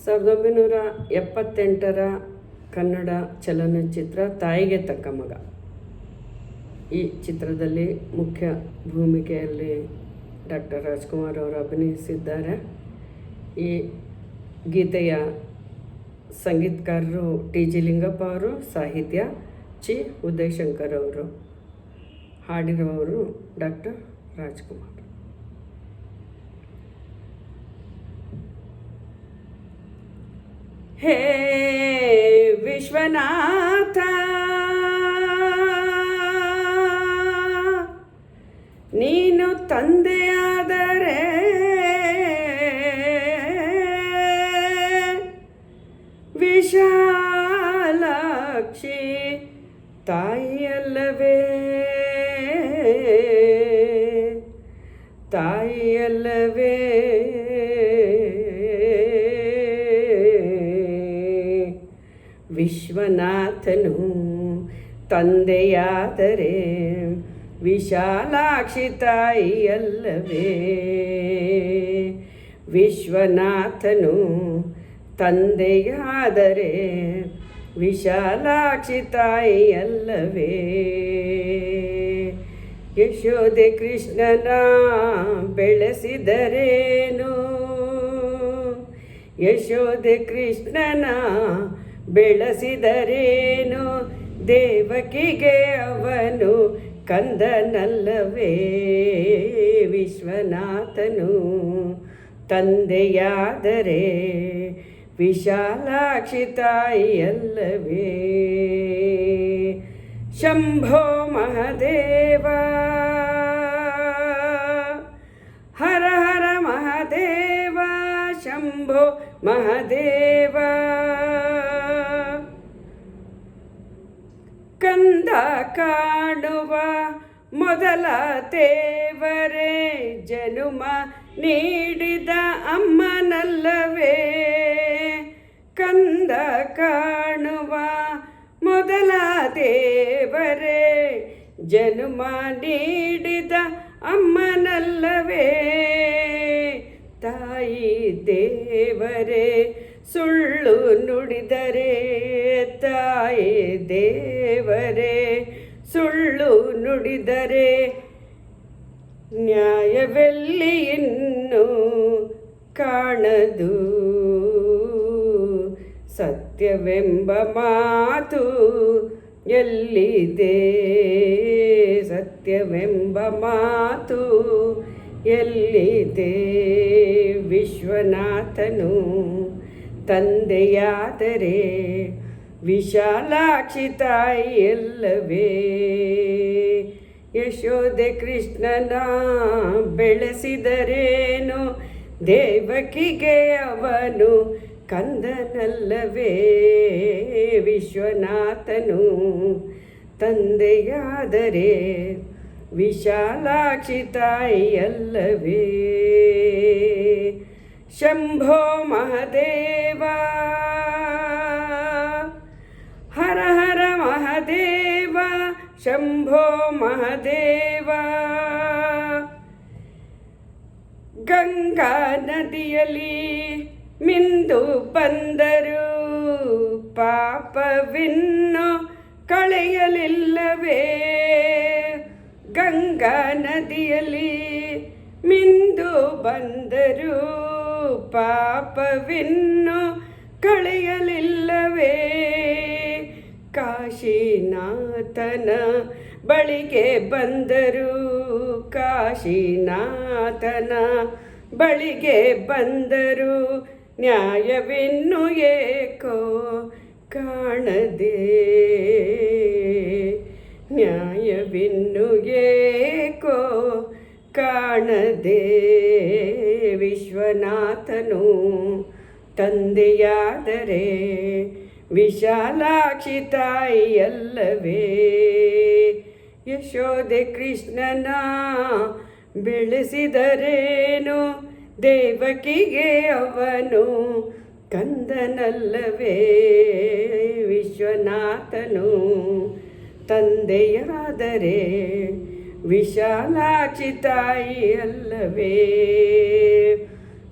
1978ರ ಕನ್ನಡ ಚಲನಚಿತ್ರ ತಾಯಿಗೆ ತಕ್ಕ ಮಗ. ಈ ಚಿತ್ರದಲ್ಲಿ ಮುಖ್ಯ ಭೂಮಿಕೆಯಲ್ಲಿ ಡಾಕ್ಟರ್ ರಾಜ್ಕುಮಾರ್ ಅವರು ಅಭಿನಯಿಸಿದ್ದಾರೆ. ಈ ಗೀತೆಯ ಸಂಗೀತಕಾರರು ಟಿ.ಜಿ. ಲಿಂಗಪ್ಪ ಅವರು, ಸಾಹಿತ್ಯ ಚಿ. ಉದಯಶಂಕರ್ ಅವರು, ಹಾಡಿರುವವರು ಡಾಕ್ಟರ್ ರಾಜ್ಕುಮಾರ್. ಹೇ ವಿಶ್ವನಾಥ, ನೀನು ತಂದೆಯಾದರೆ ವಿಶಾಲಾಕ್ಷಿ ತಾಯಿಯಲ್ಲವೇ, ತಾಯಿಯಲ್ಲವೇ. ವಿಶ್ವನಾಥನು ತಂದೆಯಾದರೆ ವಿಶಾಲಾಕ್ಷಿ ತಾಯಿಯಲ್ಲವೇ, ವಿಶ್ವನಾಥನು ತಂದೆಯಾದರೆ ವಿಶಾಲಾಕ್ಷಿ ತಾಯಿಯಲ್ಲವೇ. ಯಶೋದೆ ಕೃಷ್ಣನ ಬೆಳೆಸಿದರೇನು, ಯಶೋದೆ ಕೃಷ್ಣನ ಬೆಳೆಸಿದರೇನು, ದೇವಕಿಗೆ ಅವನು ಕಂದನಲ್ಲವೇ. ವಿಶ್ವನಾಥನು ತಂದೆಯಾದರೆ ವಿಶಾಲಾಕ್ಷಿ ತಾಯಿಯಲ್ಲವೇ. ಶಂಭೋ ಮಹಾದೇವ, ಹರ ಹರ ಮಹಾದೇವ, ಶಂಭೋ ಮಹಾದೇವ. ಕಂದ ಕಾಣುವ ಮೊದಲ ದೇವರೇ, ಜನುಮ ನೀಡಿದ ಅಮ್ಮನಲ್ಲವೇ. ಕಂದ ಕಾಣುವ ಮೊದಲ ದೇವರೇ, ಜನುಮ ನೀಡಿದ ಅಮ್ಮನಲ್ಲವೇ. ತಾಯಿ ದೇವರೇ ಸುಳ್ಳು ನುಡಿದರೆ, ತಾಯಿ ದೇವರೇ ಸುಳ್ಳು ನುಡಿದರೆ, ನ್ಯಾಯವೆಲ್ಲಿ ಇನ್ನು ಕಾಣದು. ಸತ್ಯವೆಂಬ ಮಾತು ಎಲ್ಲಿದೆ, ಸತ್ಯವೆಂಬ ಮಾತು ಎಲ್ಲಿದೆ. ವಿಶ್ವನಾಥನು ತಂದೆಯಾದರೆ ವಿಶಾಲಾಕ್ಷಿ ತಾಯಿಯಲ್ಲವೇ. ಯಶೋದೆ ಕೃಷ್ಣನ ಬೆಳೆಸಿದರೇನು, ದೇವಕಿಗೆ ಅವನು ಕಂದನಲ್ಲವೇ. ವಿಶ್ವನಾಥನು ತಂದೆಯಾದರೆ ವಿಶಾಲಾಕ್ಷಿ ತಾಯಿಯಲ್ಲವೇ. ಶಂಭೋ ಮಹಾದೇವ, ಹರ ಹರ ಮಹಾದೇವ, ಶಂಭೋ ಮಹಾದೇವ. ಗಂಗಾ ನದಿಯಲ್ಲಿ ಮಿಂದು ಬಂದರು, ಪಾಪವಿನ್ನು ಕಳೆಯಲಿಲ್ಲವೇ. ಗಂಗಾ ನದಿಯಲ್ಲಿ ಮಿಂದು ಬಂದರು, ಪಾಪವಿನ್ನು ಕಳೆಯಲಿಲ್ಲವೇ. ಕಾಶಿನಾಥನ ಬಳಿಗೆ ಬಂದರು, ಕಾಶಿನಾಥನ ಬಳಿಗೆ ಬಂದರು, ನ್ಯಾಯವಿನ್ನು ಏಕೋ ಕಾಣದೆ, ನ್ಯಾಯವಿನ್ನು ಏಕೋ ಕಾಣದೆ. ವಿಶ್ವನಾಥನು ತಂದೆಯಾದರೆ ವಿಶಾಲಾಕ್ಷಿ ತಾಯಿಯಲ್ಲವೇ. ಯಶೋದೆ ಕೃಷ್ಣನ ಬೆಳೆಸಿದರೇನು, ದೇವಕಿಗೆ ಅವನು ಕಂದನಲ್ಲವೇ. ವಿಶ್ವನಾಥನು ತಂದೆಯಾದರೆ ವಿಶಾಲಾಕ್ಷಿ ತಾಯಿಯಲ್ಲವೇ.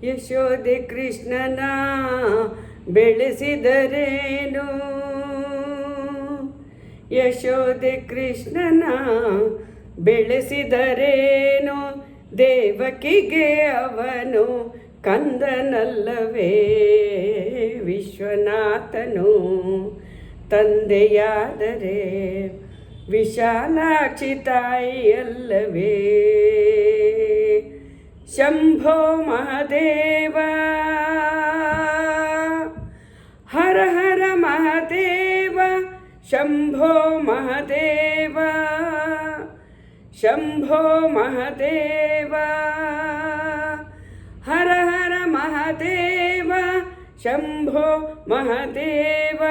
ಯಶೋದೆ ಕೃಷ್ಣನ ಬೆಳೆಸಿದರೇನು. ಯಶೋದೆ ಕೃಷ್ಣನ ಬೆಳೆಸಿದರೇನು, ದೇವಕಿಗೆ ಅವನು ಕಂದನಲ್ಲವೇ. ವಿಶ್ವನಾಥನು ತಂದೆಯಾದರೆ ವಿಶಾಲಾಕ್ಷಿ ತಾಯಿಯಲ್ಲವೇ. ಶಂಭೋ ಮಹಾದೇವ, ಹರ ಹರ ಮಹಾದೇವ, ಶಂಭೋ ಮಹಾದೇವ, ಶಂಭೋ ಮಹಾದೇವ, ಹರ ಹರ ಮಹಾದೇವ, ಶಂಭೋ ಮಹಾದೇವ.